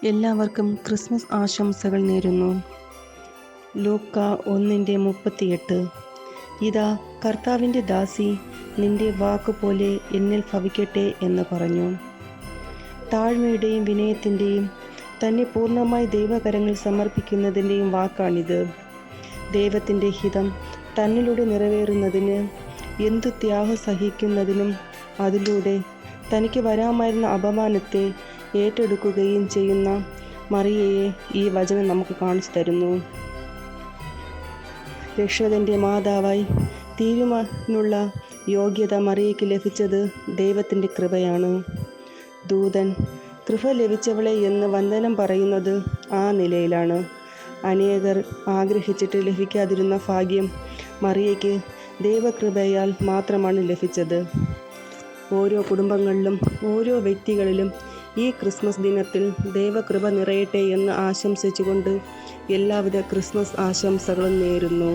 എല്ലാവർക്കും ക്രിസ്മസ് ആശംസകൾ നേരുന്നു. ലൂക്ക 1:38. ഇതാ കർത്താവിൻ്റെ ദാസി, നിന്റെ വാക്കുപോലെ എന്നിൽ ഭവിക്കട്ടെ എന്ന് പറഞ്ഞു. താഴ്മയുടെയും വിനയത്തിൻ്റെയും തന്നെ പൂർണ്ണമായി ദൈവകരങ്ങളിൽ സമർപ്പിക്കുന്നതിൻ്റെയും വാക്കാണിത്. ദൈവത്തിൻ്റെ ഹിതം തന്നിലൂടെ നിറവേറുന്നതിന് എന്തു ത്യാഗം സഹിക്കുന്നതിനും അതിലൂടെ തനിക്ക് വരാമായിരുന്ന അപമാനത്തെ ഏറ്റെടുക്കുകയും ചെയ്യുന്ന മറിയയെ ഈ വചനം നമുക്ക് കാണിച്ചു തരുന്നു. രക്ഷകൻ്റെ മാതാവായി തീരുമാനുള്ള യോഗ്യത മറിയയ്ക്ക് ലഭിച്ചത് ദൈവത്തിൻ്റെ കൃപയാണ്. ദൂതൻ കൃപ ലഭിച്ചവളെ എന്ന് വന്ദനം പറയുന്നത് ആ നിലയിലാണ്. അനേകർ ആഗ്രഹിച്ചിട്ട് ലഭിക്കാതിരുന്ന ഭാഗ്യം മറിയയ്ക്ക് ദൈവകൃപയാൽ മാത്രമാണ് ലഭിച്ചത്. ഓരോ കുടുംബങ്ങളിലും ഓരോ വ്യക്തികളിലും ഈ ക്രിസ്മസ് ദിനത്തിൽ ദൈവകൃപ നിറയട്ടെ എന്ന് ആശംസിച്ചുകൊണ്ട് എല്ലാവിധ ക്രിസ്മസ് ആശംസകളും നേരുന്നു.